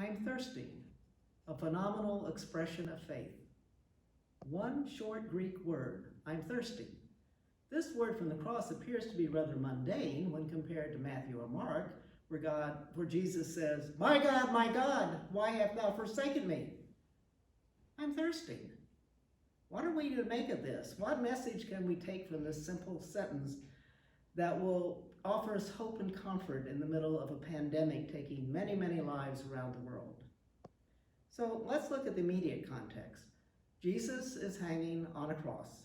I'm thirsty, a phenomenal expression of faith. One short Greek word, I'm thirsty. This word from the cross appears to be rather mundane when compared to Matthew or Mark, where Jesus says, my God, why hast thou forsaken me? I'm thirsty. What are we to make of this? What message can we take from this simple sentence that will offer us hope and comfort in the middle of a pandemic taking many, many lives around the world? So let's look at the immediate context. Jesus is hanging on a cross.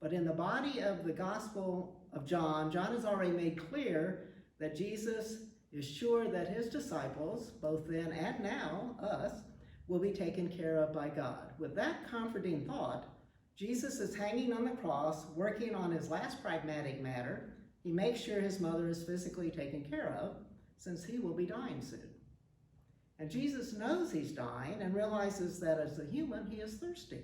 But in the body of the Gospel of John, John has already made clear that Jesus is sure that his disciples, both then and now, us, will be taken care of by God. With that comforting thought, Jesus is hanging on the cross, working on his last pragmatic matter. He makes sure his mother is physically taken care of, since he will be dying soon. And Jesus knows he's dying and realizes that as a human, he is thirsty.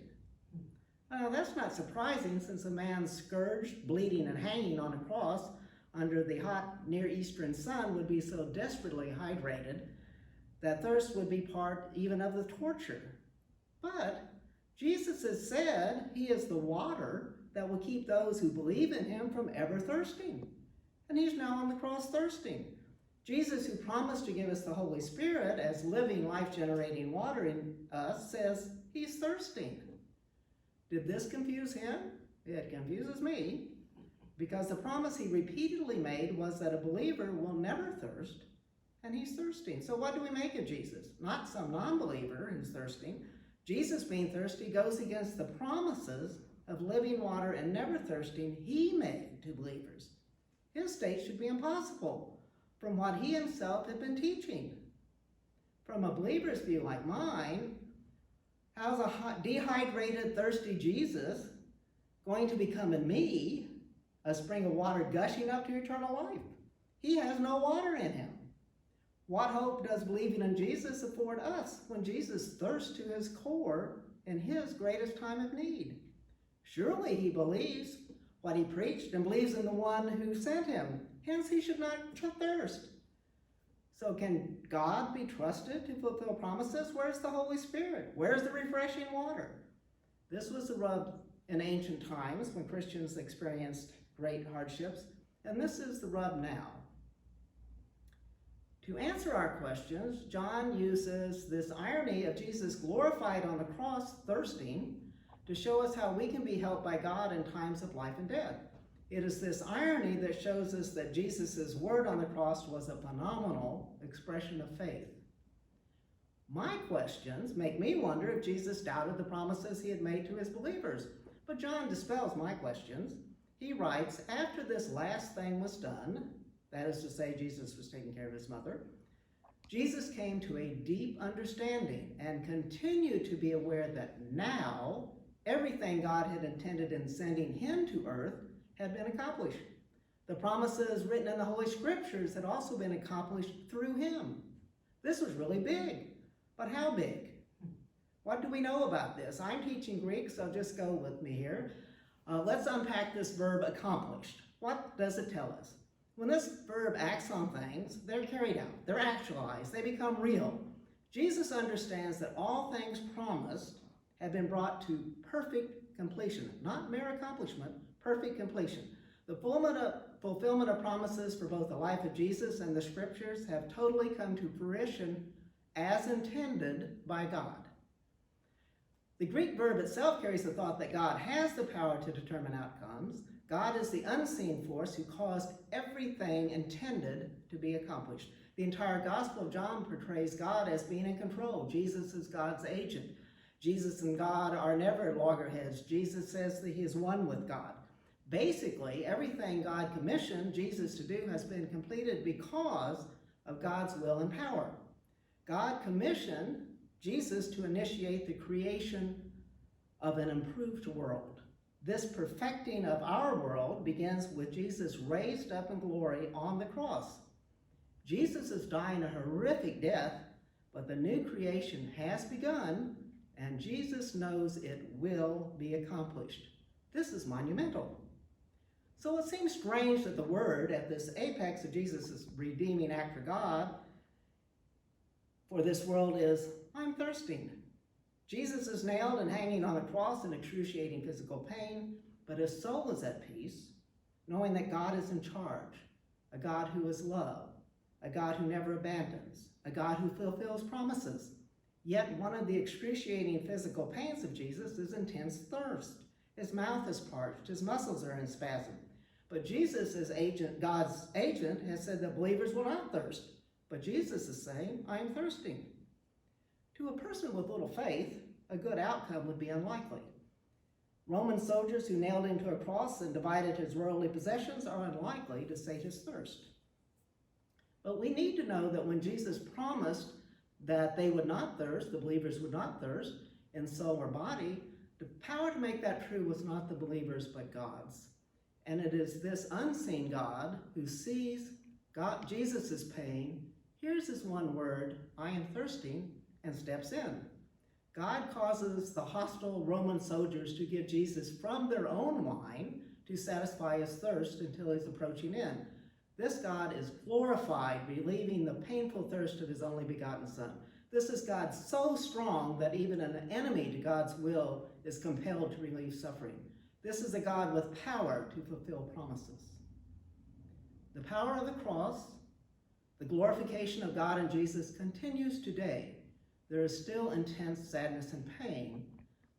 Now, that's not surprising, since a man scourged, bleeding, and hanging on a cross under the hot Near Eastern sun would be so desperately hydrated that thirst would be part even of the torture. But Jesus has said he is the water that will keep those who believe in him from ever thirsting. And he's now on the cross thirsting. Jesus, who promised to give us the Holy Spirit as living, life-generating water in us, says he's thirsting. Did this confuse him? It confuses me, because the promise he repeatedly made was that a believer will never thirst, and he's thirsting. So what do we make of Jesus? Not some non-believer who's thirsting. Jesus being thirsty goes against the promises of living water and never thirsting he made to believers. His state should be impossible from what he himself had been teaching. From a believer's view like mine, how's a dehydrated, thirsty Jesus going to become in me a spring of water gushing up to eternal life? He has no water in him. What hope does believing in Jesus afford us when Jesus thirsts to his core in his greatest time of need? Surely he believes what he preached and believes in the one who sent him. Hence he should not thirst. So can God be trusted to fulfill promises? Where's the Holy Spirit? Where's the refreshing water? This was the rub in ancient times when Christians experienced great hardships, and this is the rub now. To answer our questions, John uses this irony of Jesus glorified on the cross, thirsting, to show us how we can be helped by God in times of life and death. It is this irony that shows us that Jesus' word on the cross was a phenomenal expression of faith. My questions make me wonder if Jesus doubted the promises he had made to his believers. But John dispels my questions. He writes, after this last thing was done, that is to say, Jesus was taking care of his mother, Jesus came to a deep understanding and continued to be aware that now everything God had intended in sending him to earth had been accomplished. The promises written in the Holy Scriptures had also been accomplished through him. This was really big. But how big? What do we know about this? I'm teaching Greek, so just go with me here. Let's unpack this verb accomplished. What does it tell us? When this verb acts on things, they're carried out, they're actualized, they become real. Jesus understands that all things promised have been brought to perfect completion, not mere accomplishment, perfect completion. The fulfillment of promises for both the life of Jesus and the Scriptures have totally come to fruition as intended by God. The Greek verb itself carries the thought that God has the power to determine outcomes. God is the unseen force who caused everything intended to be accomplished. The entire Gospel of John portrays God as being in control. Jesus is God's agent. Jesus and God are never loggerheads. Jesus says that he is one with God. Basically, everything God commissioned Jesus to do has been completed because of God's will and power. God commissioned Jesus to initiate the creation of an improved world. This perfecting of our world begins with Jesus raised up in glory on the cross. Jesus is dying a horrific death, but the new creation has begun, and Jesus knows it will be accomplished. This is monumental. So it seems strange that the Word, at this apex of Jesus' redeeming act for God, for this world is, I'm thirsting. Jesus is nailed and hanging on a cross in excruciating physical pain, but his soul is at peace, knowing that God is in charge, a God who is love, a God who never abandons, a God who fulfills promises. Yet one of the excruciating physical pains of Jesus is intense thirst. His mouth is parched, his muscles are in spasm. But Jesus, as God's agent, has said that believers will not thirst. But Jesus is saying, I am thirsting. To a person with little faith, a good outcome would be unlikely. Roman soldiers who nailed him to a cross and divided his worldly possessions are unlikely to sate his thirst. But we need to know that when Jesus promised that they would not thirst, the believers would not thirst, in soul or body, the power to make that true was not the believers but God's. And it is this unseen God who sees Jesus' pain, hears his one word, I am thirsting, and steps in. God causes the hostile Roman soldiers to give Jesus from their own wine to satisfy his thirst until he's approaching in. This God is glorified, relieving the painful thirst of his only begotten Son. This is God so strong that even an enemy to God's will is compelled to relieve suffering. This is a God with power to fulfill promises. The power of the cross, the glorification of God in Jesus continues today. There is still intense sadness and pain,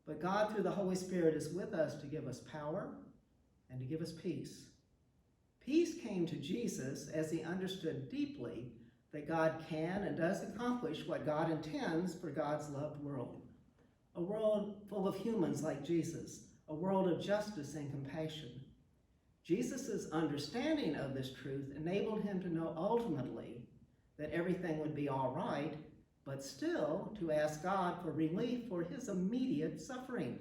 but God through the Holy Spirit is with us to give us power and to give us peace. Peace came to Jesus as he understood deeply that God can and does accomplish what God intends for God's loved world. A world full of humans like Jesus, a world of justice and compassion. Jesus' understanding of this truth enabled him to know ultimately that everything would be all right, but still to ask God for relief for his immediate suffering.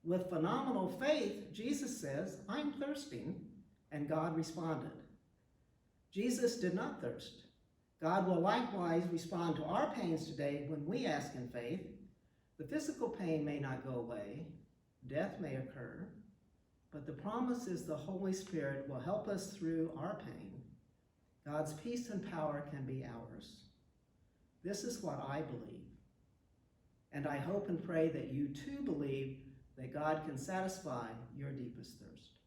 With phenomenal faith, Jesus says, I'm thirsting, and God responded. Jesus did not thirst. God will likewise respond to our pains today when we ask in faith. The physical pain may not go away, death may occur, but the promise is the Holy Spirit will help us through our pain. God's peace and power can be ours. This is what I believe. And I hope and pray that you too believe that God can satisfy your deepest thirst.